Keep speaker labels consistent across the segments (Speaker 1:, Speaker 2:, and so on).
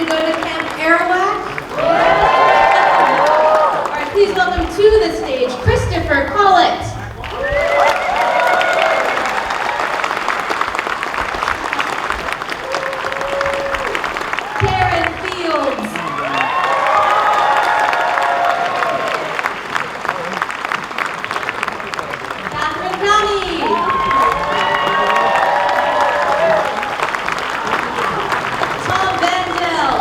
Speaker 1: go to Camp Arawak? All right, please welcome to the stage, Christopher Collet. Katherine Kamhi. Tom Van Dell.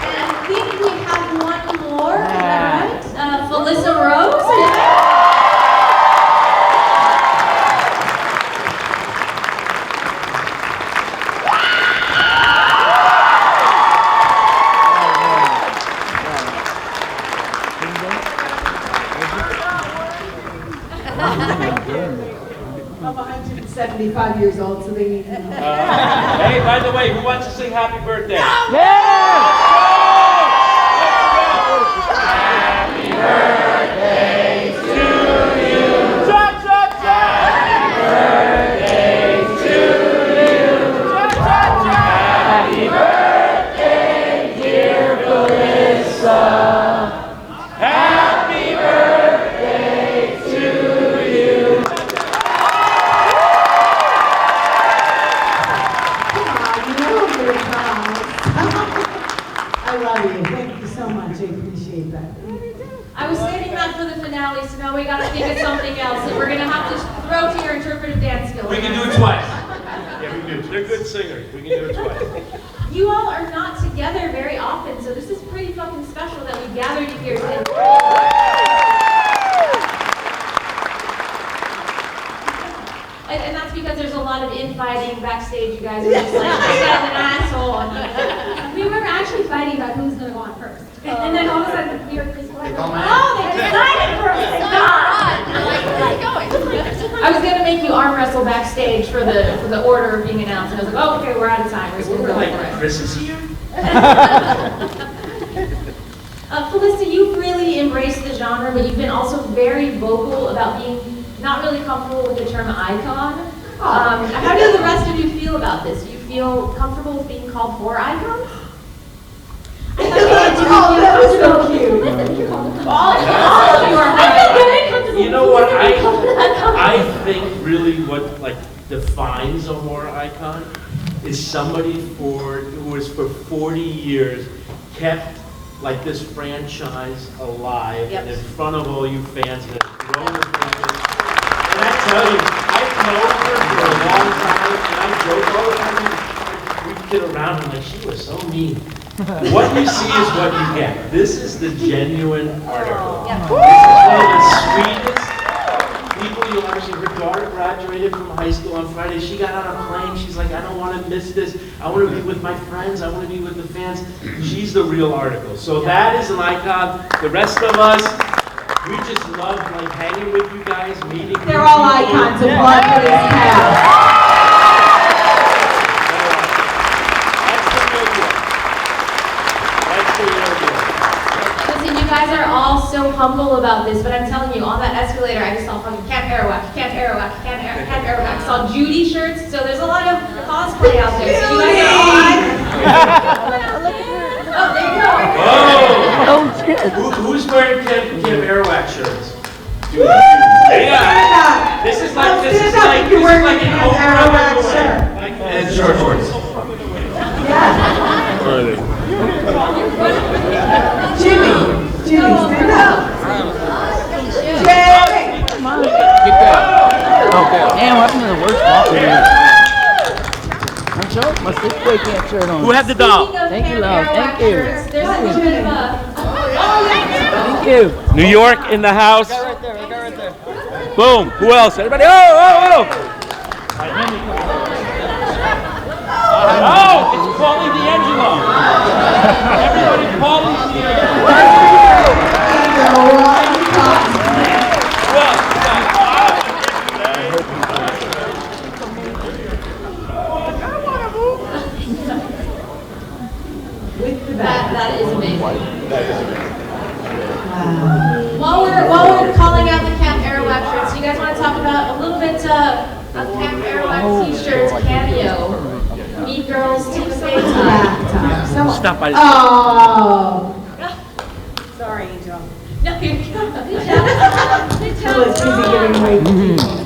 Speaker 1: And I think we have one more, is that right? Felissa Rose.
Speaker 2: I'm 175 years old, so they need to know.
Speaker 3: Hey, by the way, who wants to sing happy birthday?
Speaker 4: Yeah!
Speaker 3: Happy birthday to you. Cha, cha, cha. Happy birthday to you. Cha, cha, cha. Happy birthday, dear Felissa. Happy birthday to you.
Speaker 2: I love you. Thank you so much. I appreciate that.
Speaker 1: I was saving that for the finale, so now we gotta think of something else that we're gonna have to throw to your interpretive dance skills.
Speaker 3: We can do it twice. Yeah, we can do it. They're good singers. We can do it twice.
Speaker 1: You all are not together very often, so this is pretty fucking special that we gathered you here today. And that's because there's a lot of infighting backstage. You guys are just like, this guy's an asshole. We were actually fighting about who's gonna go on first. And then all of a sudden, we were just like, oh, they decided for us. Thank God. I was gonna make you arm wrestle backstage for the order of being announced, and I was like, oh, okay, we're out of time. We're just gonna go for it.
Speaker 3: Chris is here.
Speaker 1: Felissa, you've really embraced the genre, but you've been also very vocal about being not really comfortable with the term icon. How do the rest of you feel about this? Do you feel comfortable with being called for icons?
Speaker 2: Oh, that was so cute.
Speaker 1: All of you are
Speaker 3: You know what? I think really what like defines a horror icon is somebody who has for 40 years kept like this franchise alive and in front of all you fans that have grown the franchise. And I tell you, I've known her for a long time, and I joke all the time. We kid around and like, she was so mean. What you see is what you get. This is the genuine article. This is one of the sweetest people you'll ever see. Her daughter graduated from high school on Friday. She got on a plane. She's like, I don't want to miss this. I want to be with my friends. I want to be with the fans. She's the real article. So that is an icon. The rest of us, we just love like hanging with you guys, meeting.
Speaker 2: They're all icons of blood for this town.
Speaker 1: Listen, you guys are all so humble about this, but I'm telling you, on that escalator, I just saw fucking Camp Arawak, Camp Arawak, Camp Arawak. I saw Judy shirts, so there's a lot of cosplay out there. So you guys are all oh, there you go.
Speaker 3: Oh, who's wearing Camp Arawak shirts? Judy. Yeah. This is like an Oprah shirt. And short shorts.
Speaker 2: Yeah. Jimmy, stand up. Jimmy.
Speaker 4: Come on. Get that. Okay. Damn, what happened to the worst ball? My Sleepaway Camp shirt on.
Speaker 3: Who had the doll?
Speaker 4: Thank you, love. Thank you.
Speaker 1: There's a little bit of a...
Speaker 4: Thank you.
Speaker 3: New York in the house.
Speaker 4: Right there.
Speaker 3: Boom. Who else? Everybody. Oh! Oh, it's Paulie D'Angelo. Everybody, Paulie D'Angelo.
Speaker 1: That is amazing. While we're calling out the Camp Arawak shirts, you guys want to talk about a little bit Camp Airwax t-shirts, cameo. Mean Girls, Team Stay Time.
Speaker 4: Stop by.
Speaker 2: Oh.
Speaker 1: Sorry, Angel. No, you're good. Good job. Good
Speaker 2: So it's busy
Speaker 1: job.
Speaker 2: giving away.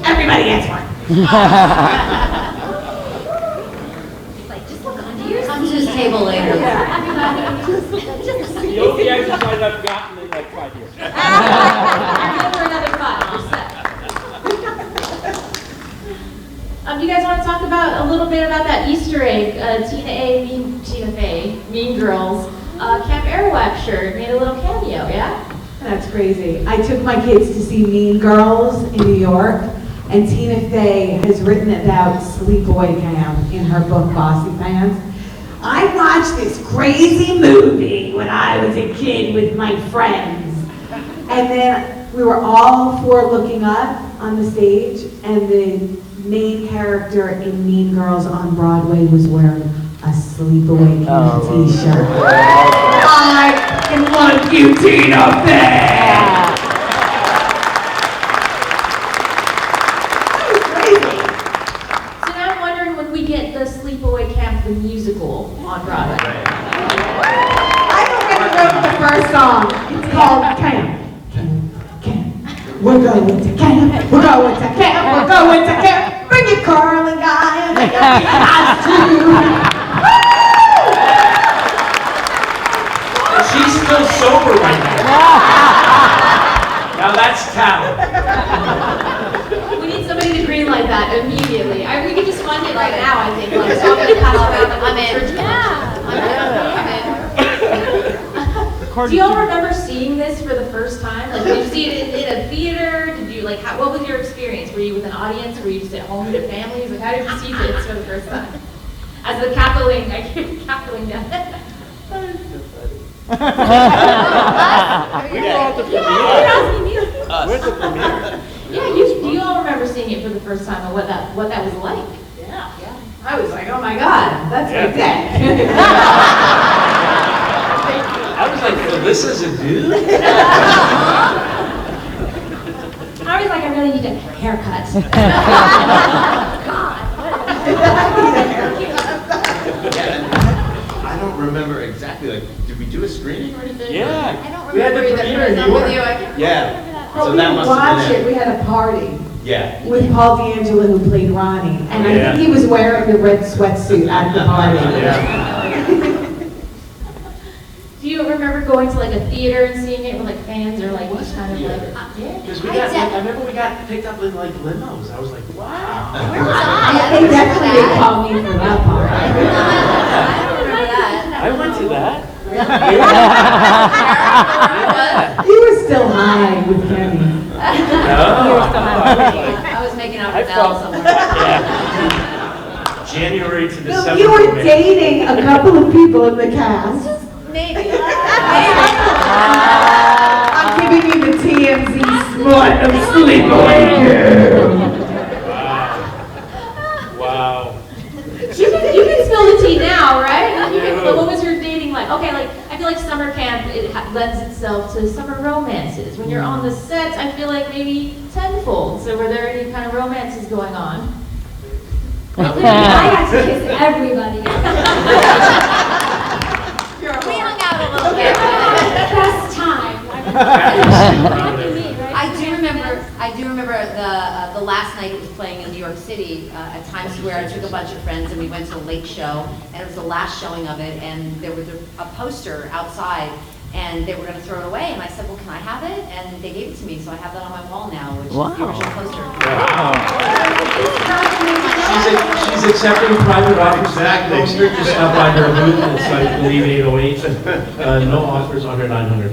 Speaker 2: Everybody gets one.
Speaker 1: Like, just look under your
Speaker 5: Come to this table later.
Speaker 1: Everybody.
Speaker 4: The only exercise I've gotten in like 5 years.
Speaker 1: For another 5%. Do you guys want to talk about a little bit about that Easter egg? Tina Fey, Mean Girls, Camp Airwax shirt made a little cameo, yeah?
Speaker 2: That's crazy. I took my kids to see Mean Girls in New York, and Tina Fey has written about Sleepaway Camp in her book, Bossy Pants. I watched this crazy movie when I was a kid with my friends. And then we were all 4 looking up on the stage, and the main character in Mean Girls on Broadway was wearing a Sleepaway Camp t-shirt. I love you, Tina Fey! That was crazy.
Speaker 1: So now I'm wondering when we get the Sleepaway Camp, the musical, on Broadway.
Speaker 2: I don't remember the first song. It's called Camp. Camp. We're going to camp. We're going to camp. We're going to camp. Bring your curling guy and make a costume.
Speaker 3: She's still sober right now. Now that's talent.
Speaker 1: We need somebody to greenlight that immediately. We could just fund it right now, I think. Like, so I'm going to pass around the church connection. Do y'all remember seeing this for the first time? Like, did you see it in a theater? Did you, like, what was your experience? Were you with an audience? Were you just at home with your families? Like, how did you see this for the first time? As the cackling, I keep cackling down.
Speaker 4: We were at the premiere. Where's the premiere?
Speaker 1: Yeah, do you all remember seeing it for the first time and what that was like?
Speaker 2: Yeah. I was like, oh my God, that's my dick.
Speaker 3: I was like, Felissa's a dude?
Speaker 1: I was like, I really need a haircut. God.
Speaker 6: I don't remember exactly, like, did we do a screening or anything?
Speaker 4: Yeah.
Speaker 5: I don't
Speaker 3: We had the
Speaker 5: remember
Speaker 3: premiere in
Speaker 5: either.
Speaker 3: New York.
Speaker 5: With you. I can't
Speaker 6: Yeah.
Speaker 2: But
Speaker 6: So
Speaker 2: we
Speaker 6: that must have
Speaker 2: watched
Speaker 6: been
Speaker 2: it. We had a party
Speaker 6: Yeah.
Speaker 2: with Paul D'Angelo, who played Ronnie, and I
Speaker 3: Yeah.
Speaker 2: think he was wearing the red sweatsuit at the party.
Speaker 1: Do you remember going to like a theater and seeing it with like fans or like just kind of like, yeah?
Speaker 3: Because I remember we got picked up in like limos. I was like, wow.
Speaker 5: Where was I?
Speaker 2: They definitely didn't call me for that part.
Speaker 5: I don't remember that.
Speaker 3: I went to that.
Speaker 2: You were still high with Kenny.
Speaker 3: No.
Speaker 5: I was making out
Speaker 3: I
Speaker 5: with Belle
Speaker 3: felt-
Speaker 5: somewhere.
Speaker 3: Yeah. January to
Speaker 2: No,
Speaker 3: December.
Speaker 2: you were
Speaker 3: man.
Speaker 2: dating a couple of people in the cast.
Speaker 5: Maybe.
Speaker 2: I'm giving you the TMZ smut of Sleepaway Camp.
Speaker 3: Wow.
Speaker 1: You can spill the tea now, right? What was your dating like? Okay, like I feel like summer camp lends itself to summer romances. When you're on the set, I feel like maybe tenfold. So were there any kind of romances going on? I got to kiss everybody.
Speaker 5: We hung out a little bit.
Speaker 1: Best time.
Speaker 5: I do remember the last night it was playing in New York City at Times Square. I took a bunch of friends and we went to the Lake Show, and it was the last showing of it, and there was a poster outside, and they were going to throw it away, and I said, well, can I have it? And they gave it to me, so I have that on my wall now, which is the original poster.
Speaker 3: She's accepting private offers.
Speaker 6: Exactly.
Speaker 3: Poster just up by her booth. It's like, I believe 808. No offers under 900.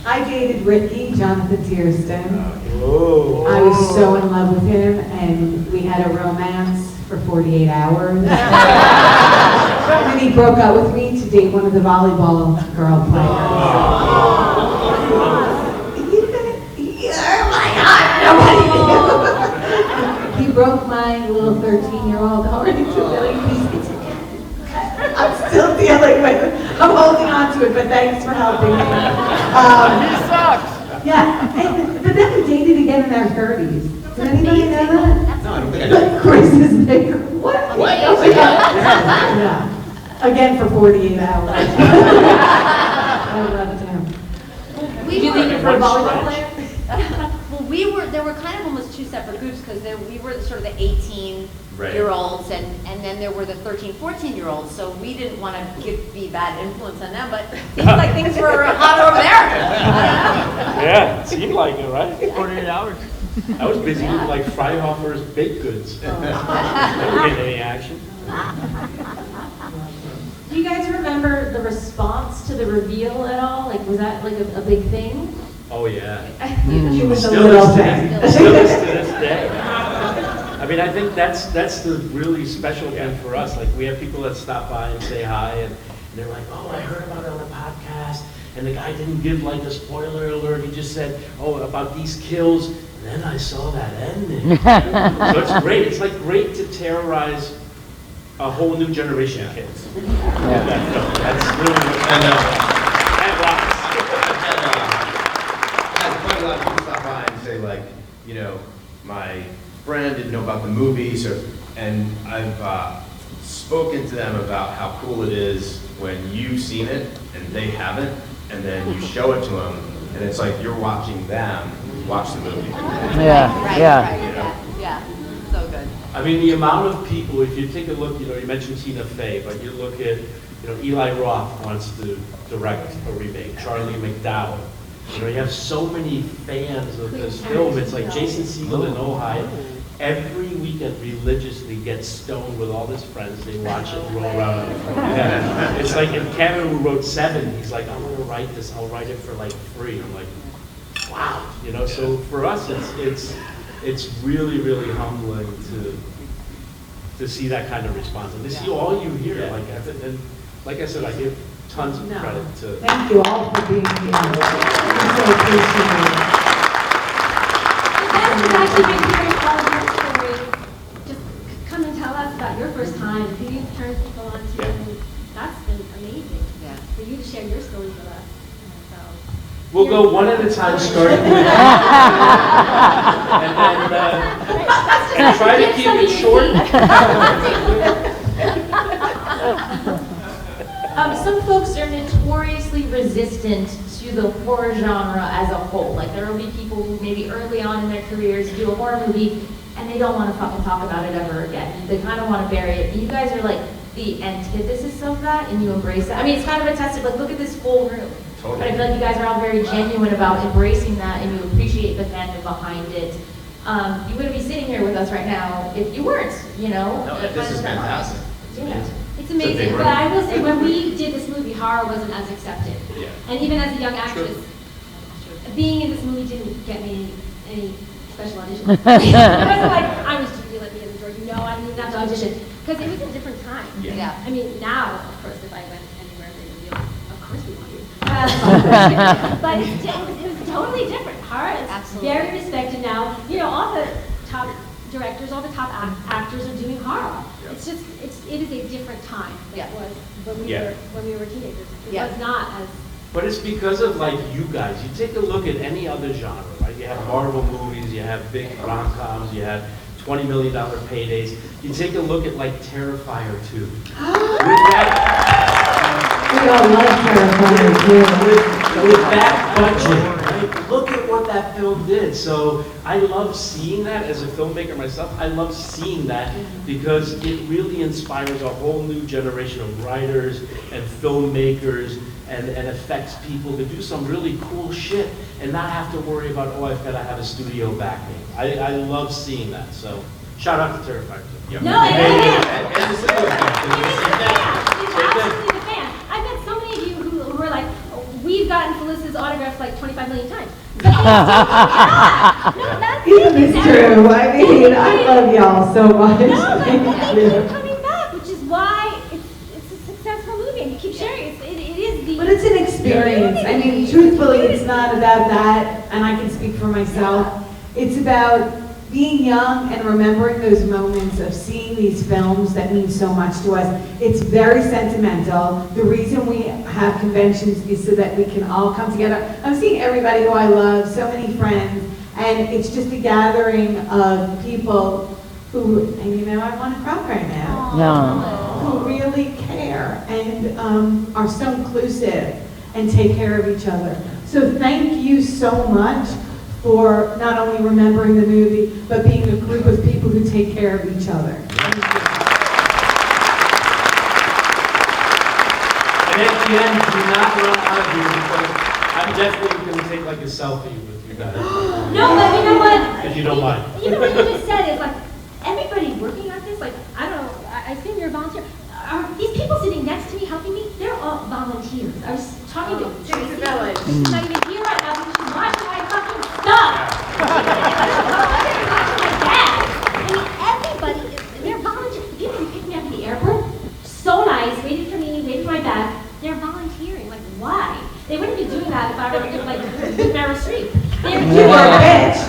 Speaker 2: I dated Ricky, Jonathan Tiersten.
Speaker 3: Whoa.
Speaker 2: I was so in love with him, and we had a romance for 48 hours. And then he broke up with me to date one of the volleyball girl players. You're my heart, nobody. He broke my little 13-year-old heart into a million pieces. I'm still dealing with it. I'm holding on to it, but thanks for helping me.
Speaker 4: He sucks.
Speaker 2: Yeah, but then we dated again in their 30s. Did anybody know that?
Speaker 6: No, I don't think I know.
Speaker 2: Like Chris's nigga. What?
Speaker 6: What?
Speaker 2: Yeah. Again for 48 hours. I love him.
Speaker 5: We
Speaker 1: Did you
Speaker 5: were,
Speaker 1: think you're for a volleyball player?
Speaker 5: well, there were kind of almost two separate groups because we were sort of the 18-year-olds and then there were the 13, 14-year-olds. So we didn't want to be bad influence on them, but it seems like things were hot over there. I don't know.
Speaker 3: Yeah, it seemed like it, right?
Speaker 4: 48 hours.
Speaker 3: I was busy with like Freihoffer's baked goods. Never getting any action.
Speaker 1: Do you guys remember the response to the reveal at all? Like, was that like a big thing?
Speaker 3: Oh, yeah.
Speaker 2: He was a
Speaker 3: Still
Speaker 2: little
Speaker 3: is
Speaker 2: thing.
Speaker 3: to this day. I mean, I think that's the really special thing for us. Like, we have people that stop by and say hi, and they're like, oh, I heard about it on the podcast, and the guy didn't give like a spoiler alert. He just said, oh, about these kills, and then I saw that ending. So it's great. It's like great to terrorize a whole new generation of kids. That's really
Speaker 6: And
Speaker 3: that rocks.
Speaker 6: I've had quite a lot of people stop by and say like, you know, my friend didn't know about the movie, and I've spoken to them about how cool it is when you've seen it and they haven't, and then you show it to them, and it's like you're watching them watch the movie.
Speaker 4: Yeah,
Speaker 5: Right,
Speaker 4: yeah.
Speaker 5: yeah. So good.
Speaker 3: I mean, the amount of people, if you take a look, you know, you mentioned Tina Fey, but you look at, you know, Eli Roth wants to direct a remake, Charlie McDowell. You know, you have so many fans of this film. It's like Jason Segel and Ojai every weekend religiously gets stoned with all his friends. They watch it roll around on the floor. Yeah. It's like in Kevin, who wrote Seven, he's like, I'm gonna write this, I'll write it for like free. I'm like, wow, you know, so for us, it's really, really humbling to see that kind of response. And to see all you hear, like, and like I said, I give tons of credit to.
Speaker 2: Thank you all for being here. We so appreciate it.
Speaker 1: That's actually been hearing all of your stories. Just come and tell us about your first time, who you've turned people on to.
Speaker 3: Yeah.
Speaker 1: And that's been amazing.
Speaker 5: Yeah.
Speaker 1: For you to share your stories with us. So.
Speaker 3: We'll go one at a time, starting with and try to keep it short.
Speaker 1: Some folks are notoriously resistant to the horror genre as a whole. Like, there will be people who maybe early on in their careers do a horror movie and they don't want to fucking talk about it ever again. They kind of want to bury it. And you guys are like the antithesis of that, and you embrace that. I mean, it's kind of a test of like, look at this full room.
Speaker 6: Totally.
Speaker 1: But I feel like you guys are all very genuine about embracing that, and you appreciate the fandom behind it. You wouldn't be sitting here with us right now if you weren't, you know?
Speaker 6: No, this is fantastic. It's
Speaker 1: Yeah.
Speaker 6: amazing.
Speaker 1: It's amazing,
Speaker 6: big
Speaker 1: but
Speaker 6: room.
Speaker 1: I will say, when we did this movie, horror wasn't as accepted.
Speaker 3: Yeah.
Speaker 1: And even as a young actress, being in this movie didn't get me any special audition. It wasn't like, I was Judy, let me in the door, you know, I didn't even have to audition. Because it was a different time.
Speaker 5: Yeah.
Speaker 1: I mean, now, of course, if I went anywhere, they would be like, of course we want you. But it was totally different. Horror is
Speaker 5: Absolutely.
Speaker 1: very respected now. You know, all the top directors, all the top actors are doing horror.
Speaker 3: Yeah.
Speaker 1: It's just, it is a different time than
Speaker 5: Yeah.
Speaker 1: it was when
Speaker 3: Yeah.
Speaker 1: we were teenagers. It
Speaker 5: Yeah.
Speaker 1: was not as.
Speaker 3: But it's because of like you guys. You take a look at any other genre, right? You have Marvel movies, you have big rom-coms, you have $20 million paydays. You take a look at like Terrifier 2. With that,
Speaker 2: We all love Terrifier too.
Speaker 3: with that budget, right? Look at what that film did. So I love seeing that as a filmmaker myself. I love seeing that because it really inspires a whole new generation of writers and filmmakers and affects people to do some really cool shit and not have to worry about, oh, I've got to have a studio backing. I love seeing that. So shout out to Terrifier 2. Yep.
Speaker 1: No, it is.
Speaker 6: And the Sleepaway Camp.
Speaker 1: It is the fan. It's absolutely the fan. I've met so many of you who are like, we've gotten Felissa's autographs like 25 million times. But they still come back. No, that's
Speaker 2: It's true. I mean, I love y'all so much.
Speaker 1: No, but
Speaker 2: Thank
Speaker 1: they
Speaker 2: you.
Speaker 1: keep coming back, which is why it's a successful movie, and you keep sharing it. It is the.
Speaker 2: But it's an experience. I mean, truthfully, it's not about that, and I can speak for myself. It's about being young and remembering those moments of seeing these films that mean so much to us, it's very sentimental. The reason we have conventions is so that we can all come together. I'm seeing everybody who I love, so many friends, and it's just a gathering of people who, and you know, I want to cry right now, who really care and are so inclusive and take care of each other. So thank you so much for not only remembering the movie, but being a group of people who take care of each other. Thank you.
Speaker 3: And at the end, do not run out of here because I'm definitely going to take like a selfie with you guys.
Speaker 1: No, but you know what?
Speaker 3: If you don't mind.
Speaker 1: You know what you just said is like, everybody working at this, like, I don't know, I assume you're a volunteer. Are these people sitting next to me helping me? They're all volunteers. I was talking to Tracy. She's not even here right now because she's watching my fucking stuff. They're watching my dad. I mean, everybody, they're volunteers. The people who picked me up at the airport, so nice, waited for me, waited for my bag. They're volunteering. Like, why? They wouldn't be doing that if I were like Meryl Streep.
Speaker 2: You were a bitch.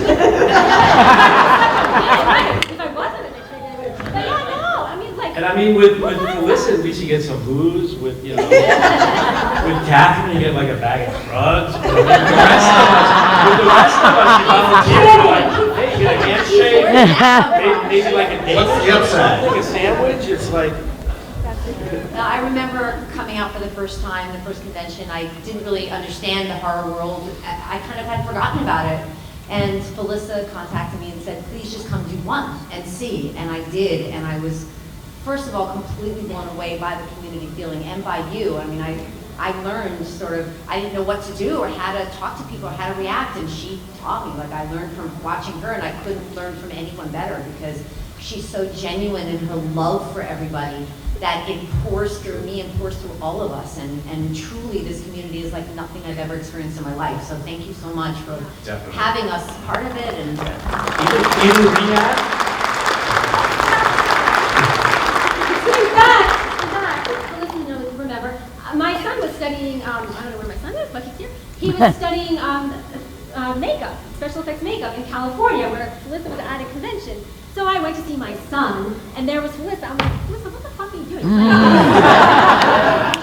Speaker 1: If I wasn't a bitch, I would. But yeah, no. I mean, like.
Speaker 3: And I mean, with Felissa, at least you get some booze. With, you know, with Katherine, you get like a bag of drugs. With the rest of us, you volunteer. Like, hey, you get a handshake. Maybe like a date.
Speaker 6: What's the upside?
Speaker 3: Like a sandwich. It's like.
Speaker 5: I remember coming out for the first time, the first convention. I didn't really understand the horror world. I kind of had forgotten about it. And Felissa contacted me and said, please just come do one and see. And I did. And I was, first of all, completely blown away by the community feeling and by you. I mean, I learned sort of, I didn't know what to do or how to talk to people or how to react. And she taught me. Like, I learned from watching her, and I couldn't learn from anyone better because she's so genuine in her love for everybody that it pours through me and pours through all of us. And truly, this community is like nothing I've ever experienced in my life. So thank you so much for having us part of it. And
Speaker 3: Even rehab?
Speaker 1: Felicity knows, remember, my son was studying, I don't know where my son is, but he's here. He was studying makeup, special effects makeup in California, where Felissa was at a convention. So I went to see my son, and there was Felissa. I'm like, Felissa, what the fuck are you doing? She's like,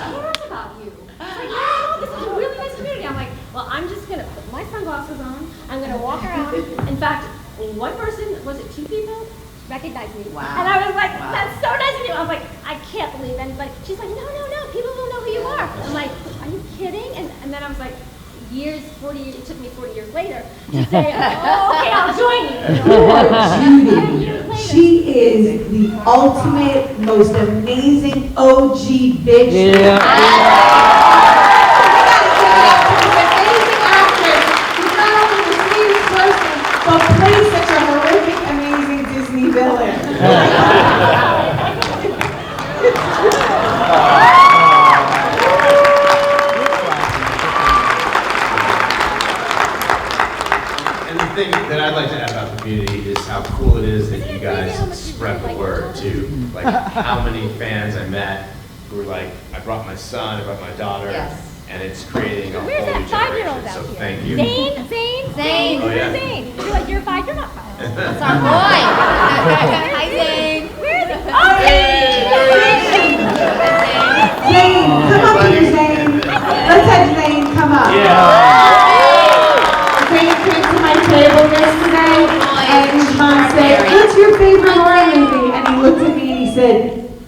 Speaker 1: who cares about you? She's like, no, this is a really nice community. I'm like, well, I'm just going to put my sunglasses on. I'm going to walk around. In fact, one person, was it 2 people, recognized me.
Speaker 5: Wow.
Speaker 1: And I was like,
Speaker 5: Wow.
Speaker 1: that's so nice of you. I was like, I can't believe anybody. She's like, no, people will know who you are. I'm like, are you kidding? And then I was like, 40 years, it took me 40 years later to say, oh, okay, I'll join you.
Speaker 2: Poor Judy. She is the ultimate, most amazing OG bitch.
Speaker 4: Yeah.
Speaker 2: Amazing actress. She's not only the sweetest person, but plays such a horrific, amazing Disney villain.
Speaker 6: Thing that I'd like to add about the community is how cool it is that you guys spread the word too. Like how many fans I met who were like, I brought my son, I brought my daughter,
Speaker 5: Yes.
Speaker 6: and it's creating a
Speaker 1: Where's
Speaker 6: whole new
Speaker 1: that 5-year-old
Speaker 6: generation. So
Speaker 1: out here?
Speaker 6: thank you.
Speaker 5: Zane.
Speaker 6: Oh, yeah.
Speaker 1: Zane. You're like, you're 5, you're not 5.
Speaker 5: That's our boy. Hi, Zane.
Speaker 1: Where is it? Oh,
Speaker 2: Zane, come up here, Zane. Let's have Zane come up.
Speaker 3: Yeah.
Speaker 2: Zane came to my table yesterday, and his mom said, what's your favorite horror movie? And he looked at me and he said,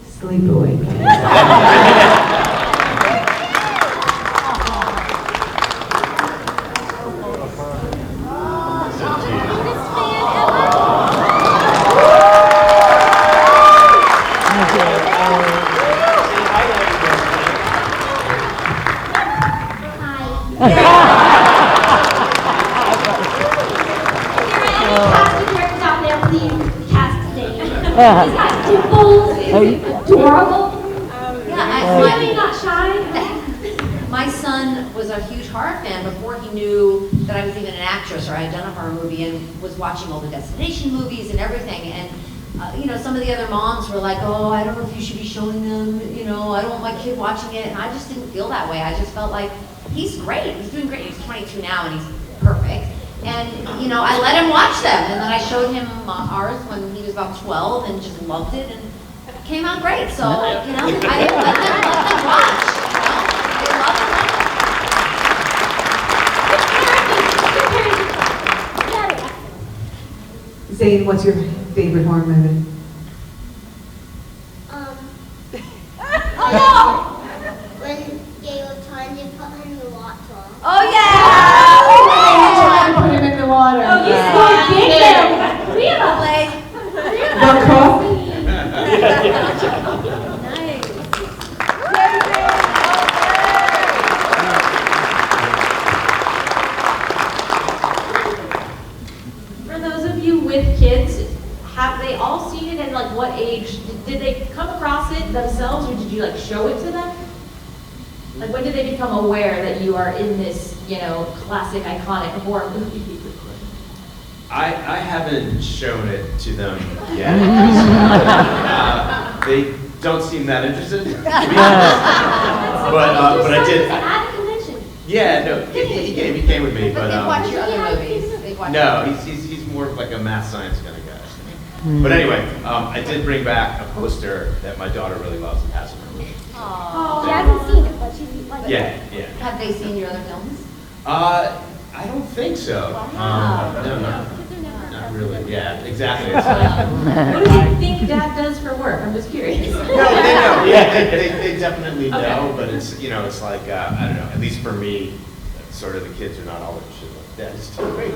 Speaker 2: Sleepaway Camp.
Speaker 1: He's got dimples, he's adorable.
Speaker 5: Yeah,
Speaker 1: Really not shy.
Speaker 5: my son was a huge horror fan before he knew that I was even an actress or I had done a horror movie, and was watching all the destination movies and everything. And you know, some of the other moms were like, oh, I don't know if you should be showing them, you know, I don't want my kid watching it. And I just didn't feel that way. I just felt like, he's great, he's doing great. He's 22 now and he's perfect. And, you know, I let him watch them, and then I showed him ours when he was about 12 and just loved it, and it came out great. So, you know, I let them watch, you know? They love it.
Speaker 2: Zane, what's your favorite horror movie?
Speaker 7: When they were trying to put him in the water.
Speaker 5: Oh, yeah!
Speaker 2: Trying to put him in the water.
Speaker 1: Oh, you scored big there. We got 3 of us.
Speaker 2: The Cook?
Speaker 1: For those of you with kids, have they all seen it, and like what age? Did they come across it themselves, or did you like show it to them? Like when did they become aware that you are in this, you know, classic, iconic horror movie?
Speaker 6: I haven't shown it to them yet. They don't seem that interested, to be honest. But I did.
Speaker 1: At a convention.
Speaker 6: Yeah, no, he came with me,
Speaker 5: But
Speaker 6: but
Speaker 5: they watch your other movies. They watch
Speaker 6: no, he's more of like a math science kind of guy. But anyway, I did bring back a poster that my daughter really loves and has in her room.
Speaker 5: Aww.
Speaker 7: She hasn't seen it, but she's like.
Speaker 6: Yeah.
Speaker 5: Have they seen your other films?
Speaker 6: I don't think so.
Speaker 5: Wow.
Speaker 6: No, not really. Yeah, exactly. It's like,
Speaker 1: What do you think Dad does for work? I'm just curious.
Speaker 6: no, they know. Yeah, they definitely know. But it's it's like I don't know. At least for me, sort of the kids are not all interested in what Dad is doing.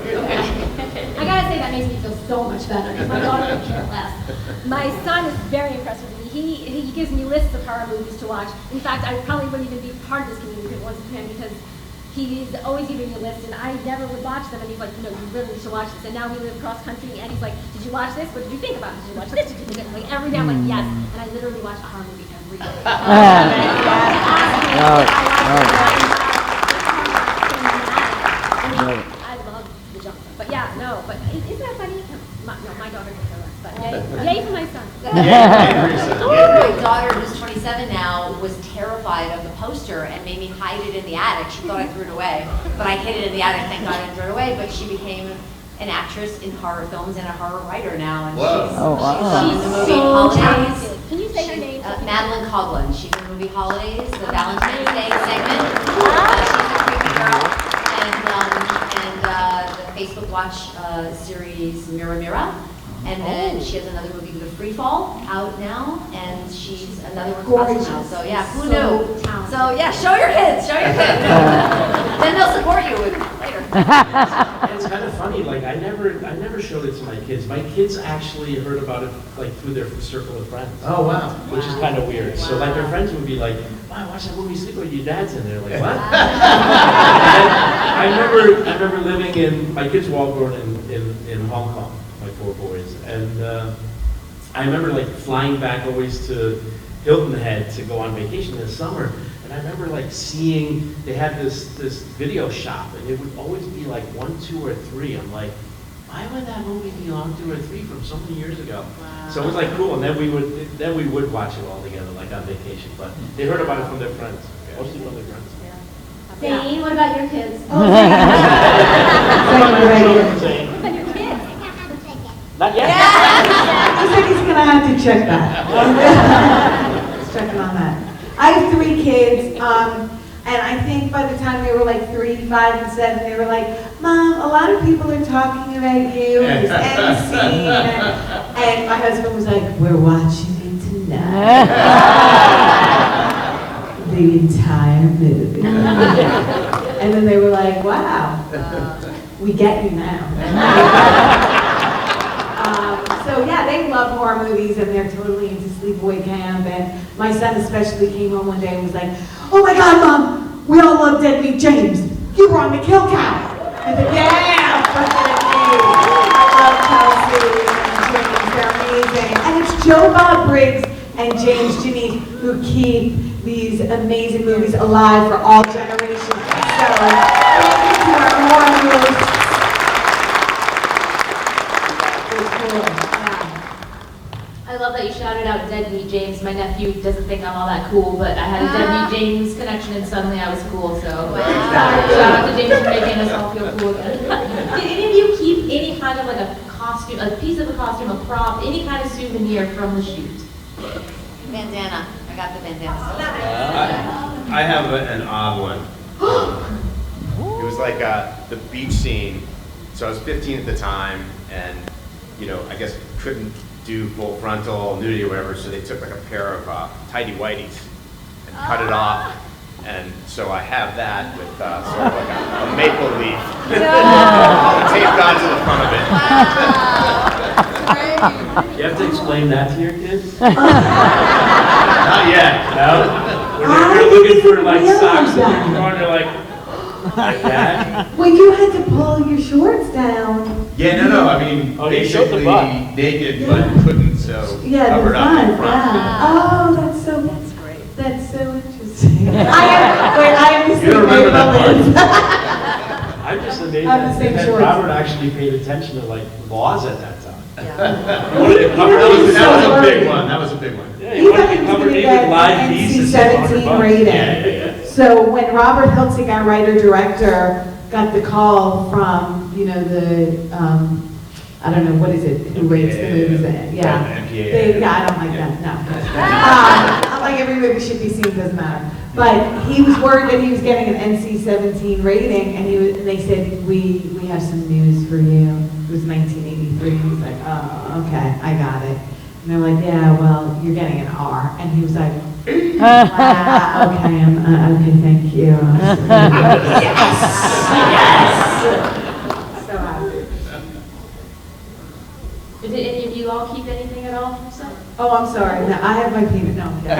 Speaker 7: I gotta say that makes me feel so much better because my daughter could care less. My son is very impressed with me. He gives me lists of horror movies to watch. In fact, I probably wouldn't even be part of this community if it wasn't for him because he's always giving me lists and I never would watch them and he's like, no, you really need to watch this. And now we live across country and he's like, did you watch this? What did you think about it? Did you watch this? Did you think it? Like every day I'm like, yes. And I literally watch a horror movie every day. I love the jump. But yeah, no, but isn't that funny? No, my daughter can care less. But yay for my son.
Speaker 5: My daughter, who's 27 now, was terrified of the poster and made me hide it in the attic. She thought I threw it away, but I hid it in the attic. Thank God I didn't throw it away. But she became an actress in horror films and a horror writer now, and
Speaker 6: Whoa.
Speaker 5: she's in the movie
Speaker 7: so
Speaker 5: Holidays.
Speaker 7: talented. Can you say her name?
Speaker 5: Madeline Coughlin. She's in the movie Holidays, the Valentine's Day segment. She's a creepy girl, and the Facebook Watch series Mira Mira. And then she has another movie, The Free Fall, out now, and she's another one
Speaker 2: Gorgeous.
Speaker 5: now. So yeah, who
Speaker 2: So
Speaker 5: knew?
Speaker 2: talented.
Speaker 5: So yeah, show your kids. Then they'll support you later.
Speaker 3: It's kind of funny, like I never showed it to my kids. My kids actually heard about it like through their circle of friends.
Speaker 6: Oh wow.
Speaker 3: Which is kind of weird. So like their friends would be like, wow, watch that movie Sleepaway, your dad's in there. Like, what? I remember living in, my kids were all grown in Hong Kong, my 4 boys. And I remember like flying back always to Hilton Head to go on vacation in the summer. And I remember like seeing, they had this video shop and it would always be like 1, 2, or 3. I'm like, why would that movie be on 2 or 3 from so many years ago? Wow. So it was like cool, and then we would watch it all together, like on vacation. But they heard about it from their friends, mostly from their friends.
Speaker 7: Zane, what about your kids?
Speaker 2: Zane,
Speaker 7: What about your kids?
Speaker 3: Not yet.
Speaker 2: He said he's gonna have to check that. He's checking on that. I have 3 kids, and I think by the time they were like 3, 5, and 7, they were like, Mom, a lot of people are talking about you in this end scene. And my husband was like, we're watching it tonight. The entire movie. And then they were like, wow, we get you now. So yeah, they love horror movies and they're totally into Sleepaway Camp. And my son especially came home one day and was like, oh my God, Mom, we all love Dead Meat James. You were on the kill count. I said, yeah, fuck it, I love Kelsey and James, they're amazing. And it's Joe Bob Briggs and James Janine who keep these amazing movies alive for all generations. So, thank you to our horror movies.
Speaker 1: I love that you shouted out Dead Meat James. My nephew doesn't think I'm all that cool, but I had a Dead Meat James connection and suddenly I was cool, so shout out to James for making us all feel cool again. Did any kind of like a costume, a piece of a costume, a prop, any kind of souvenir from the shoot?
Speaker 5: Bandana. I got the bandana.
Speaker 6: I have an odd one. It was like the beach scene. So I was 15 at the time, and I guess couldn't do full frontal nudity or whatever. So they took like a pair of tidy whities and cut it off. And so I have that with sort of like a maple leaf taped onto the front of it.
Speaker 3: You have to explain that to your kids?
Speaker 6: Not yet.
Speaker 3: No? When they're looking for like socks in your corner, like that?
Speaker 2: Well, you had to pull your shorts down.
Speaker 6: Yeah, no. I mean,
Speaker 3: Oh, you showed the
Speaker 6: basically
Speaker 3: butt.
Speaker 6: naked, but couldn't. So
Speaker 2: Yeah, the
Speaker 6: covered up in
Speaker 2: front,
Speaker 6: front.
Speaker 2: yeah. Oh, that's great. That's so interesting. I am the
Speaker 6: You
Speaker 2: same
Speaker 6: don't remember that
Speaker 2: Maple
Speaker 6: part?
Speaker 3: I'm just amazed
Speaker 2: I have the same
Speaker 3: that
Speaker 2: shorts.
Speaker 3: Robert actually paid attention to like laws at that time.
Speaker 5: Yeah.
Speaker 3: Wanted to cover
Speaker 2: You know,
Speaker 3: these-
Speaker 6: That was a
Speaker 2: worried.
Speaker 6: big one. That was a big one.
Speaker 3: Yeah,
Speaker 2: He
Speaker 3: you wanted
Speaker 2: thought he
Speaker 3: to
Speaker 2: was
Speaker 3: cover
Speaker 2: gonna
Speaker 3: even
Speaker 2: get
Speaker 3: live
Speaker 2: an
Speaker 3: beasts and
Speaker 2: NC-17
Speaker 3: $100.
Speaker 2: rating.
Speaker 3: Yeah.
Speaker 2: So when Robert Hiltzik, our writer-director, got the call from, the, I don't know, what is it, who rates the movies? Yeah.
Speaker 6: NPA.
Speaker 2: I don't like that, no. I'm like, every movie should be seen, doesn't matter. But he was worried that he was getting an NC-17 rating, and they said, we have some news for you. It was 1983. He was like, oh, okay, I got it. And they're like, yeah, well, you're getting an R. And he was like, wow, okay, okay, thank you. Yes! So happy.
Speaker 1: Did any of you all keep anything at all from set?
Speaker 2: Oh, I'm sorry. No, I have my peanut. No, I'm kidding.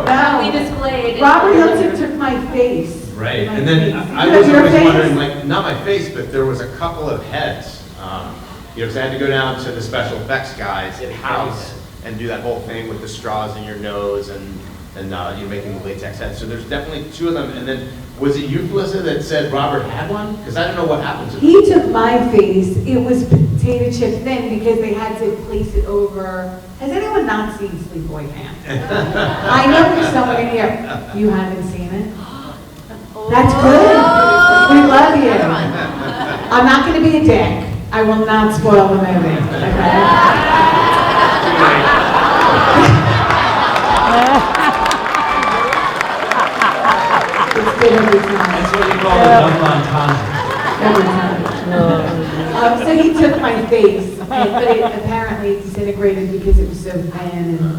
Speaker 1: Proudly
Speaker 2: No.
Speaker 1: displayed.
Speaker 2: Robert Hiltzik took my face.
Speaker 6: Right,
Speaker 2: My
Speaker 6: and then
Speaker 2: face.
Speaker 6: I
Speaker 2: You
Speaker 6: was
Speaker 2: have your
Speaker 6: always
Speaker 2: face?
Speaker 6: wondering, like, not my face, but there was a couple of heads. Because I had to go down to the special effects guys' house and do that whole thing with the straws in your nose and you're making the latex heads. So there's definitely two of them. And then, was it you, Felissa, that said Robert had one? Because I don't know what happened to
Speaker 2: He took my face. It was potato chip thin because they had to place it over. Has anyone not seen Sleepaway Camp? I know there's someone in here. You haven't seen it? That's good. We love you. I'm not going to be a dick. I will not spoil the movie. Okay? It's good every time.
Speaker 3: That's what you call a double entendre.
Speaker 2: Every time. So he took my face, but it apparently disintegrated because it was so thin and,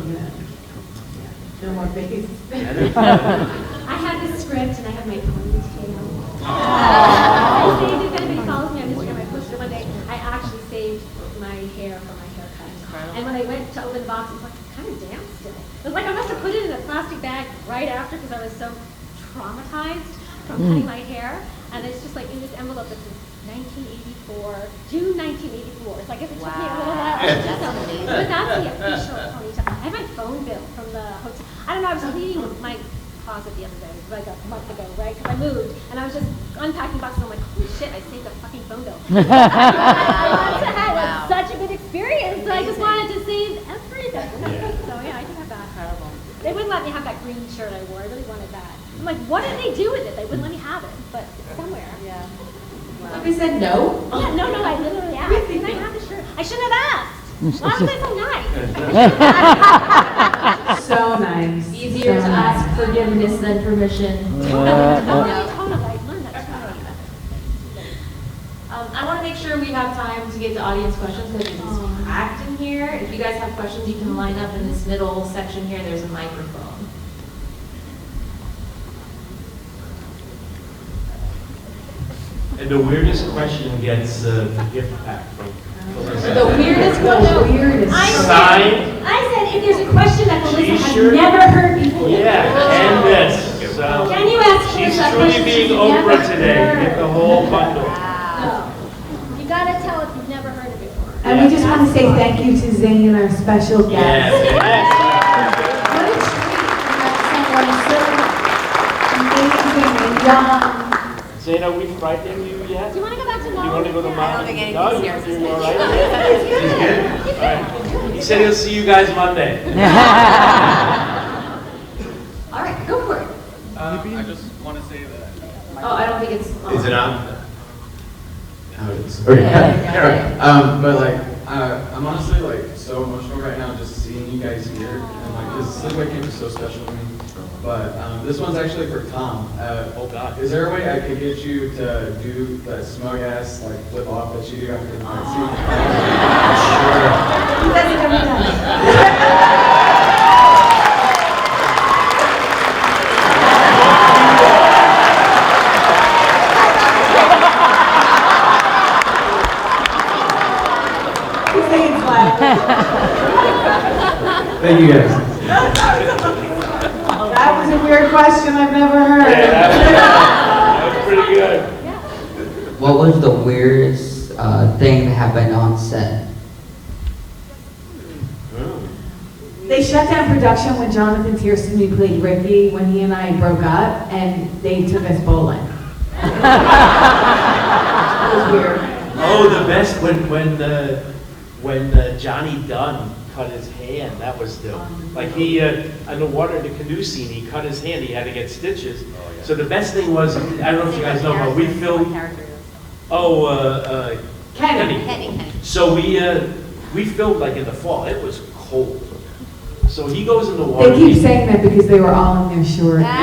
Speaker 2: no more face.
Speaker 7: I had the script and I have my ponytail. I saved, if anybody follows me on Instagram, I posted one day, I actually saved my hair for my haircut. And when I went to open the box, it was like kind of damp still. It was like I must have put it in a plastic bag right after because I was so traumatized from cutting my hair. And it's just like in this envelope that says 1984, June 1984. It's like if it took me a little while.
Speaker 5: That's
Speaker 7: But
Speaker 5: amazing.
Speaker 7: that's the official ponytail. I have my phone bill from the hotel. I don't know, I was cleaning my closet the other day, like a month ago, right? Because I moved, and I was just unpacking boxes, and I'm like, holy shit, I saved a fucking phone bill. I had
Speaker 5: Wow.
Speaker 7: such a good experience, so I just wanted to save everything. So yeah, I do have that.
Speaker 5: Incredible.
Speaker 7: They wouldn't let me have that green shirt I wore, I really wanted that. I'm like, what did they do with it? They wouldn't let me have it, but it's somewhere.
Speaker 5: Yeah.
Speaker 1: Like I said, no.
Speaker 7: Yeah, no, I literally asked, can I have the shirt? I shouldn't have asked. Why was I so nice?
Speaker 2: So nice.
Speaker 1: Easier to ask forgiveness than permission.
Speaker 7: Totally, I learned that totally.
Speaker 1: I want to make sure we have time to get to audience questions because it's packed in here. If you guys have questions, you can line up in this middle section here. There's a microphone.
Speaker 3: And the weirdest question gets the gift pack from Felissa.
Speaker 1: The weirdest one.
Speaker 2: The weirdest.
Speaker 7: I
Speaker 3: Signed.
Speaker 7: said, if there's a question that Felissa has
Speaker 3: T-shirt.
Speaker 7: never heard before.
Speaker 3: Yeah, and this. So
Speaker 7: Can you ask
Speaker 3: she's
Speaker 7: Felissa a
Speaker 3: truly
Speaker 7: question
Speaker 3: being
Speaker 7: she's never
Speaker 3: Oprah today.
Speaker 7: heard?
Speaker 3: Get the whole bundle.
Speaker 7: No. You gotta tell us you've never heard it before.
Speaker 2: And we just want to say thank you to Zane, our special guest.
Speaker 3: Yes.
Speaker 2: What a treat to have someone so amazing and young.
Speaker 3: Zane, are we frightening you yet?
Speaker 7: Do you wanna go back to mom?
Speaker 3: You want to go to mom?
Speaker 5: I don't think
Speaker 3: No,
Speaker 5: anything
Speaker 3: you're
Speaker 5: scares us.
Speaker 3: all right?
Speaker 6: He's good.
Speaker 3: All right. He said he'll see you guys Monday.
Speaker 1: All right, go for it.
Speaker 8: I just want to say that
Speaker 1: Oh, I don't think it's.
Speaker 6: Is it on?
Speaker 8: How it is.
Speaker 5: Yeah, yeah.
Speaker 8: But like, I'm honestly like so emotional right now just seeing you guys here, and like this Sleepaway Camp is so special to me. But this one's actually for Tom.
Speaker 3: Oh God.
Speaker 8: Is there a way I could get you to do that smug ass like flip off that you do after the fight scene?
Speaker 2: He does it every time. He's saying flat.
Speaker 8: Thank you guys.
Speaker 2: That was a weird question I've never heard.
Speaker 3: That was pretty good.
Speaker 9: What was the weirdest thing that happened on set?
Speaker 2: They shut down production when Jonathan Tiersten, who played Ricky, when he and I broke up, and they took us bowling. It was weird.
Speaker 3: Oh, the best when Johnny Dunn cut his hand. That was like he on the water in the canoe scene. He cut his hand. He had to get stitches. So the best thing was, I don't know if you guys know, but we filmed. Kenny. So we filmed like in the fall. It was cold. So he goes in the water.
Speaker 2: They keep saying that because they were all in their shorts.
Speaker 3: No,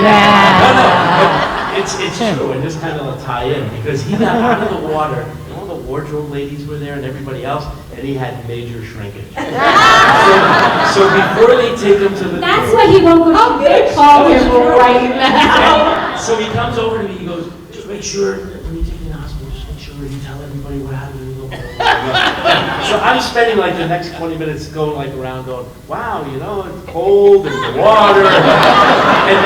Speaker 3: it's true, and this kind of tie in because he got out of the water, and all the wardrobe ladies were there and everybody else, and he had major shrinkage. So before they take him to the
Speaker 1: That's why he won't go to
Speaker 2: I'm gonna call him right now.
Speaker 3: So he comes over to me, he goes, just make sure that when you take me to the hospital, just make sure you tell everybody what happened. So I'm spending like the next 20 minutes going like around going, wow, you know, it's cold and the water. And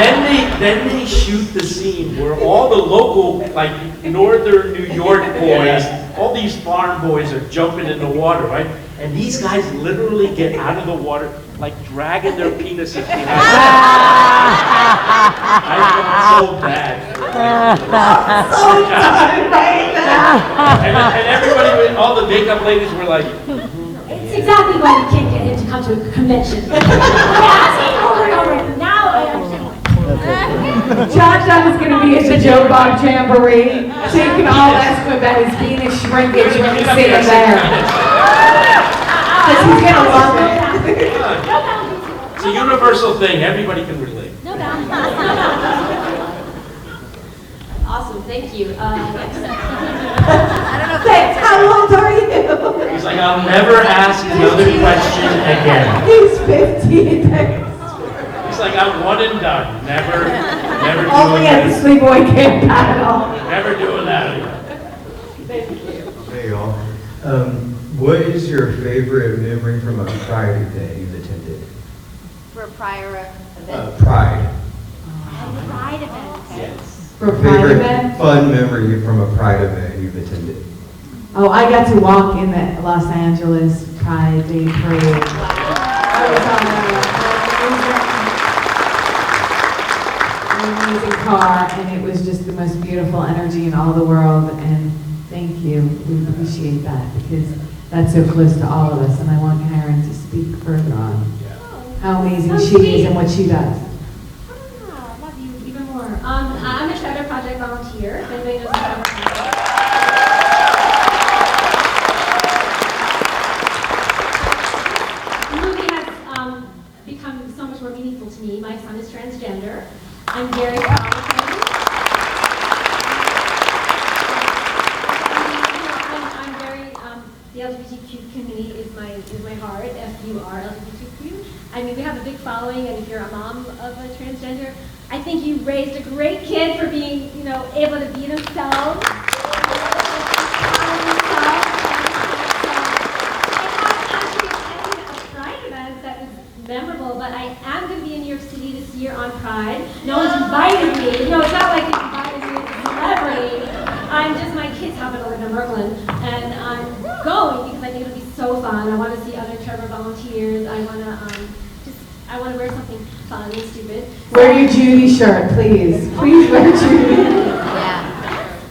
Speaker 3: then they shoot the scene where all the local, like northern New York boys, all these farm boys are jumping in the water, right? And these guys literally get out of the water, like dragging their penises behind them. I felt so bad. And everybody, all the makeup ladies were like,
Speaker 1: It's exactly why we can't get him to come to a convention. We're asking over and over, and now I understand why.
Speaker 2: John was going to be at the Joe Bob Jamboree, so you can all ask him about his penis shrinkage when you see him there. Because he's going to love it.
Speaker 3: it's a universal thing, everybody can relate.
Speaker 1: No boundaries. Awesome, thank you. Next.
Speaker 2: Thanks, how old are you?
Speaker 3: He's like, I'll never ask another question again.
Speaker 2: He's 15.
Speaker 3: He's like, I'm one and done. Never
Speaker 2: Only
Speaker 3: doing
Speaker 2: at the
Speaker 3: that.
Speaker 2: Sleepaway Camp battle.
Speaker 3: Never doing that again.
Speaker 10: Hey y'all. What is your favorite memory from a Pride event you've attended?
Speaker 5: For a prior event.
Speaker 10: Pride.
Speaker 5: Pride event.
Speaker 3: Yes.
Speaker 2: For a pride
Speaker 10: Favorite
Speaker 2: event?
Speaker 10: fun memory from a Pride event you've attended?
Speaker 2: Oh, I got to walk in the Los Angeles Pride Day Parade. I was on an amazing car, and it was just the most beautiful energy in all the world, and thank you. We appreciate that, because that's so close to all of us, and I want Karen to speak further on how amazing she is and what she does.
Speaker 1: Ah, love you even more. I'm a Cheddar Project volunteer. If anybody knows what Cheddar Project is. The movie has become so much more meaningful to me. My son is transgender. I'm very proud of him. I'm very, the LGBTQ community is my heart, FUR, LGBTQ. I mean, we have a big following, and if you're a mom of a transgender, I think you raised a great kid for being, able to be themselves. Memorable, but I am going to be in New York City this year on Pride. No one's invited me. No, it's not like they invited me as a celebrity. My kids happen to live in Brooklyn, and I'm going because I think it'll be so fun. I want to see other Trevor volunteers. I want to wear something fun and stupid.
Speaker 2: Wear your Judy shirt, please. Please wear Judy.
Speaker 5: Yeah.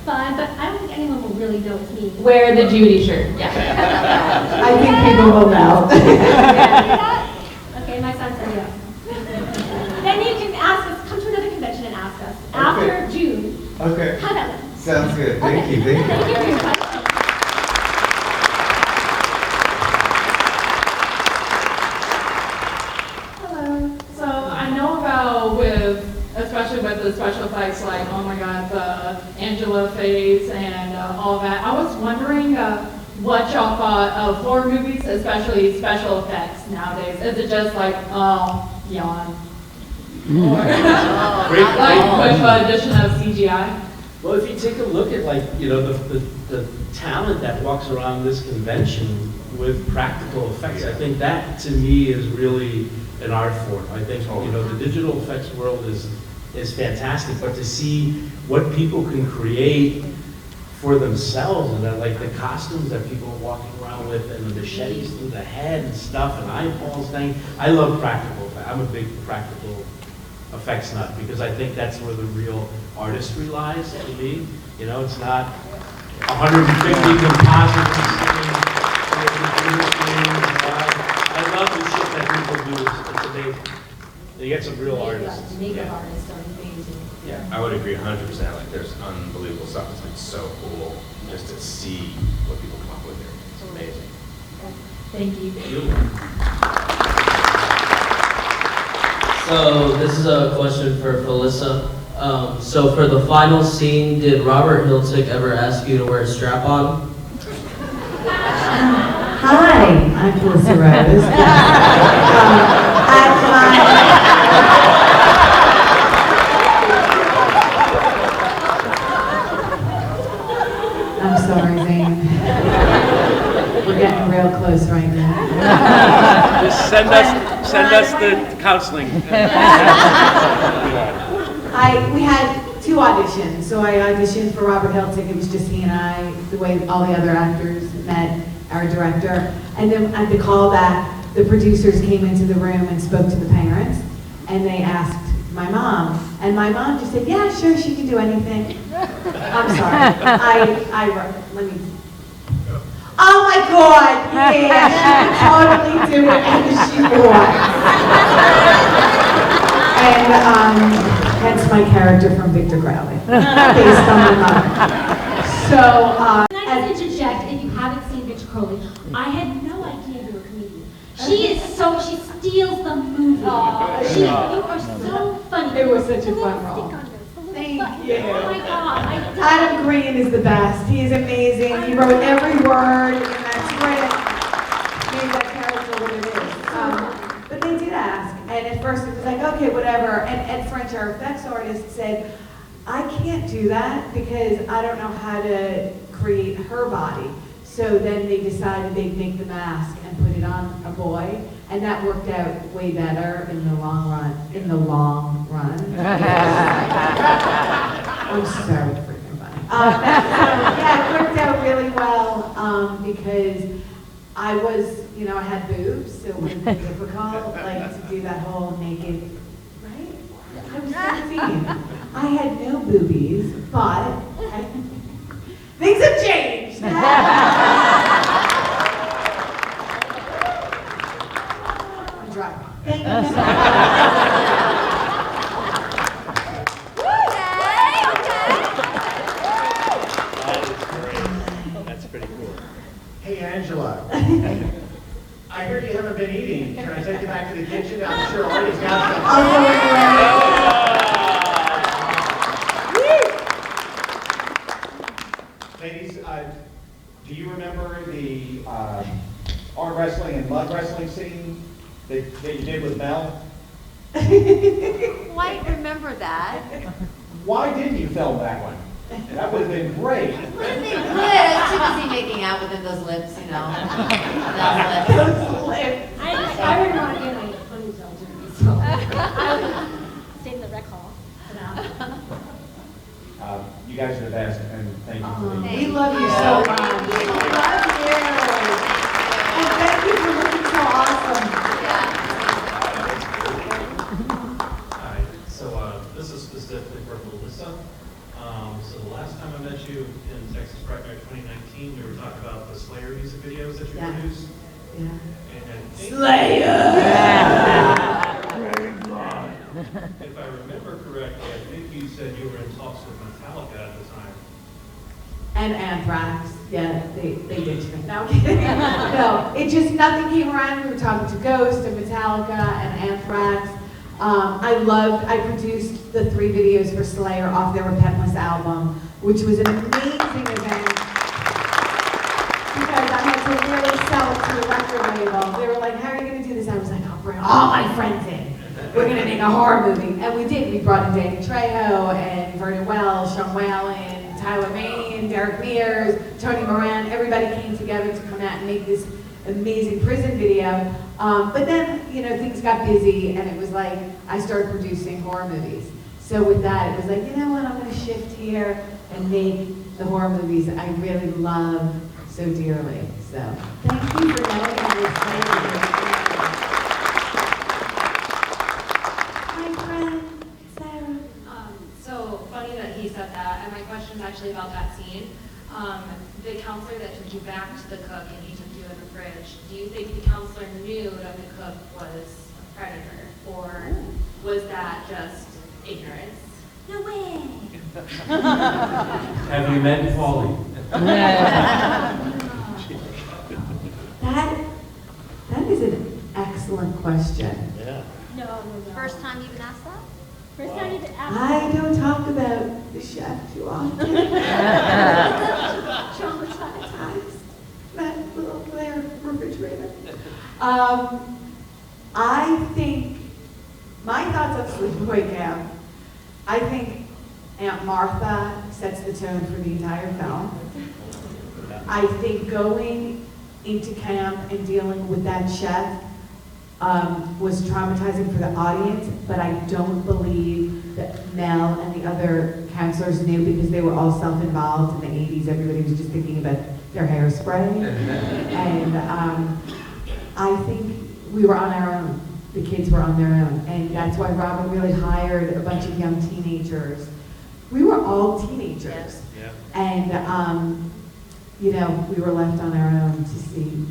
Speaker 1: Fun, but I don't think anyone will really know it's me.
Speaker 11: Wear the Judy shirt. Yeah.
Speaker 2: I think people will know.
Speaker 1: Okay, my son said yes. Then you can ask us, come to another convention and ask us after June.
Speaker 10: Okay.
Speaker 1: How that went.
Speaker 10: Sounds good. Thank you.
Speaker 1: Thank you for your question.
Speaker 11: like, oh my God, the Angela phase and all of that. I was wondering what y'all thought of horror movies, especially special effects nowadays. Is it just like, oh, yawn? Or like with addition of CGI?
Speaker 3: Well, if you take a look at the talent that walks around this convention with practical effects, I think that to me is really an art form. I think the digital effects world is fantastic, but to see what people can create for themselves and then, like the costumes that people are walking around with and the machetes through the head and stuff and eyeballs thing. I love practical effects. I'm a big practical effects nut because I think that's where the real artistry lies to me. It's not 150 composites. I love the shit that people do. It's amazing. You get some real artists.
Speaker 5: Makeup artists are amazing.
Speaker 6: Yeah, I would agree 100%. Like, there's unbelievable stuff. It's been so cool just to see what people come up with here. It's amazing.
Speaker 11: Thank you.
Speaker 12: So this is a question for Felissa. So for the final scene, did Robert Hiltzik ever ask you to wear a strap-on?
Speaker 2: Hi, I'm Felissa Rose. I'm sorry, Zane. We're getting real close right now.
Speaker 3: Just send us the counseling.
Speaker 2: We had 2 auditions. So I auditioned for Robert Hiltzik. It was just he and I, the way all the other actors met our director. And then at the callback, the producers came into the room and spoke to the parents. And they asked my mom. And my mom just said, yeah, sure, she can do anything. I'm sorry. Let me. Oh my God, yeah, she can totally do whatever she wants. And hence my character from Victor Crowley, based on my mother. So,
Speaker 7: Can I just interject, if you haven't seen Victor Crowley, I had no idea you were a comedian. She steals the movie. You are so funny.
Speaker 2: It was such a fun role. Thank you.
Speaker 7: Oh my God.
Speaker 2: Adam Green is the best. He is amazing. He wrote every word in that script. Made that character what it is. But they did ask, and at first it was like, okay, whatever. And Ed French, our effects artist, said, I can't do that because I don't know how to create her body. So then they decided they'd make the mask and put it on a boy, and that worked out way better in the long run. I'm so freaking funny. Yeah, it worked out really well because I was, I had boobs, so it would have been difficult, like to do that whole naked, right? I was 17. I had no boobies, but things have changed. I'm drunk. Thank you.
Speaker 13: Hey, Angela. I heard you haven't been eating. Can I take you back to the kitchen? I'm sure Artie's got some. Ladies, do you remember the arm wrestling and mud wrestling scene that you did with Mel?
Speaker 5: Quite remember that.
Speaker 13: Why didn't you film that one? That would have been great.
Speaker 5: Would have been good. I was too busy making out within those lips, Those lips.
Speaker 7: I wouldn't want to get my ponytail dirty, so I would save the rec hall for that.
Speaker 13: You guys are the best, and thank you for being
Speaker 2: We love you so much. We love you. And thank you for looking so awesome.
Speaker 14: Hi. So this is specifically for Felissa. So the last time I met you in Texas Frightmare 2019, we were talking about the Slayer music videos that you produced.
Speaker 2: Yeah.
Speaker 14: And
Speaker 2: Slayer!
Speaker 14: If I remember correctly, I think you said you were in talks with Metallica at the time.
Speaker 2: And Anthrax. Yeah, they ditched me. No, I'm kidding. No, it just, nothing came around. We were talking to Ghost and Metallica and Anthrax. I produced the 3 videos for Slayer off their Repentless album, which was an amazing event because I had to really sell it to the record label. They were like, how are you going to do this? I was like, I'll bring all my friends in. We're going to make a horror movie. And we did. We brought in Danny Trejo and Vernon Wells, Sean Whalen, Tyler Mane, Derek Mears, Tony Moran. Everybody came together to come out and make this amazing prison video. But then, things got busy and it was like, I started producing horror movies. So with that, it was like, you know what, I'm going to shift here and make the horror movies I really love so dearly. So thank you for knowing I was excited. My friend, Sarah.
Speaker 15: So funny that he said that, and my question is actually about that scene. The counselor that took you back to the cook and he took you in the fridge, do you think the counselor knew that the cook was a predator, or was that just ignorance?
Speaker 7: No way.
Speaker 3: Have you met Paulie?
Speaker 2: That is an excellent question.
Speaker 3: Yeah.
Speaker 7: No.
Speaker 5: First time you even asked that?
Speaker 7: First time you asked
Speaker 2: I don't talk about the chef too often. Traumatized. That little Claire refrigerator. I think, my thoughts on Sleepaway Camp, I think Aunt Martha sets the tone for the entire film. I think going into camp and dealing with that chef was traumatizing for the audience, but I don't believe that Mel and the other counselors knew because they were all self-involved in the 80s. Everybody was just thinking about their hairspray. And I think we were on our own. The kids were on their own. And that's why Robin really hired a bunch of young teenagers. We were all teenagers.
Speaker 3: Yeah.
Speaker 2: And, we were left on our own to see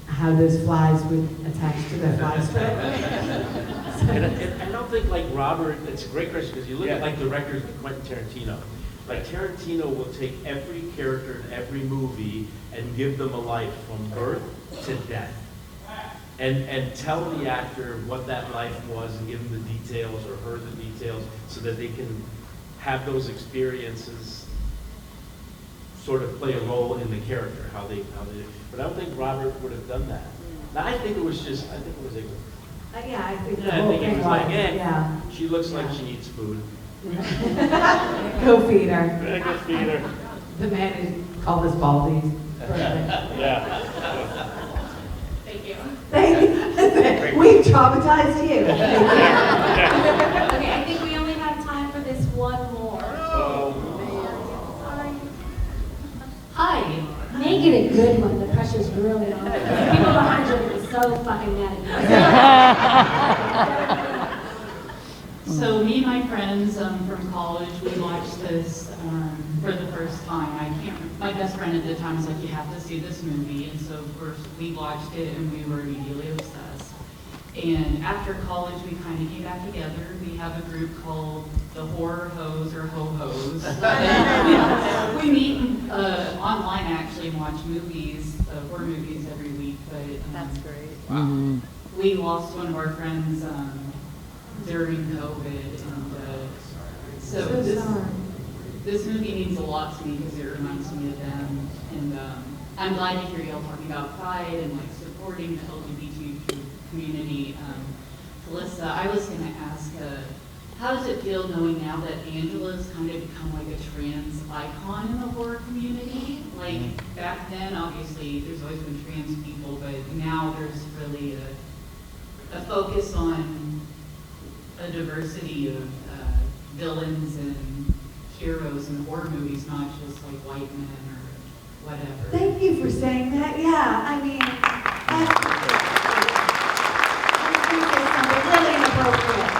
Speaker 2: how those flies would attach to their fly strip.
Speaker 3: And I don't think like Robert, it's a great question because you look at like directors like Quentin Tarantino. Like Tarantino will take every character in every movie and give them a life from birth to death. And tell the actor what that life was and give them the details or her the details so that they can have those experiences sort of play a role in the character, how they, but I don't think Robert would have done that. Now, I think it was ignorant.
Speaker 2: I think the
Speaker 3: Yeah, I
Speaker 2: whole
Speaker 3: think it
Speaker 2: thing
Speaker 3: was like,
Speaker 2: yeah.
Speaker 3: She looks like she needs food.
Speaker 2: Go feed her.
Speaker 3: Yeah, go feed her.
Speaker 2: The man is called us Baldies.
Speaker 3: Yeah.
Speaker 15: Thank you.
Speaker 2: Thank you. We've traumatized you.
Speaker 15: Okay, I think we only have time for this one more.
Speaker 7: Hi. Make it a good one. The pressure's really on. People behind you are gonna be so fucking mad at you.
Speaker 11: So me and my friends from college, we watched this for the first time. My best friend at the time was like, you have to see this movie. And so of course we watched it and we were immediately obsessed. And after college, we kind of came back together. We have a group called the Horror Hoes or Ho-Hos. We meet online actually and watch movies, horror movies every week. But
Speaker 5: That's great.
Speaker 11: wow. We lost one of our friends during COVID, and so this movie means a lot to me because it reminds me of them. And I'm glad to hear y'all talking about pride and like supporting the LGBTQ community. Felissa, I was going to ask, how does it feel knowing now that Angela's kind of become like a trans icon in the horror community? Like back then, obviously, there's always been trans people, but now there's really a focus on a diversity of villains and heroes in horror movies, not just like white men or whatever.
Speaker 2: Thank you for saying that. Yeah, I mean, really inappropriate.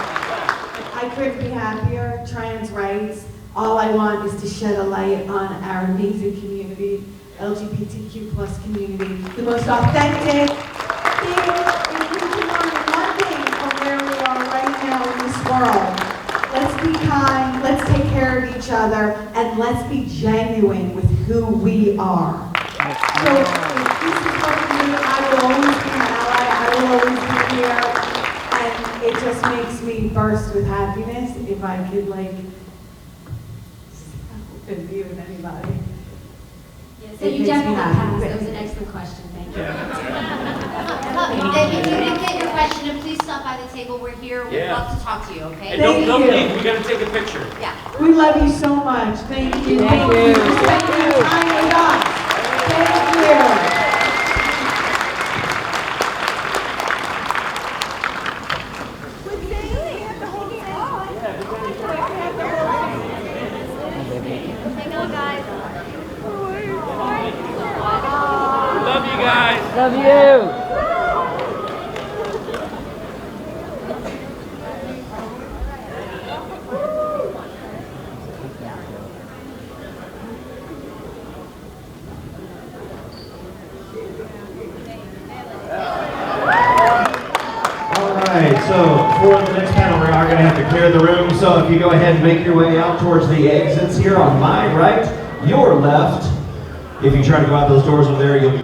Speaker 2: I couldn't be happier. Trans rights. All I want is to shed a light on our amazing community, LGBTQ plus community, the most authentic. If we can learn one thing from where we are right now in this world, let's be kind, let's take care of each other, and let's be genuine with who we are. So if you support me, I will always be an ally, I will always be here, and it's a just makes me burst with happiness if I could like and be with anybody.
Speaker 7: So you definitely passed. That was an excellent question. Thank you.
Speaker 5: If you didn't get your question, please stop by the table. We're here. We'd love to talk to you, okay?
Speaker 3: And don't leave, we gotta take a picture.
Speaker 5: Yeah.
Speaker 2: We love you so much. Thank you. Thank you for spending your time with us. Thank you.
Speaker 3: Love you guys.
Speaker 4: Love you.
Speaker 16: Alright, so for the next panel, we are going to have to clear the room. So if you go ahead and make your way out towards the exits here on my right, your left. If you try to go out those doors over there, you'll be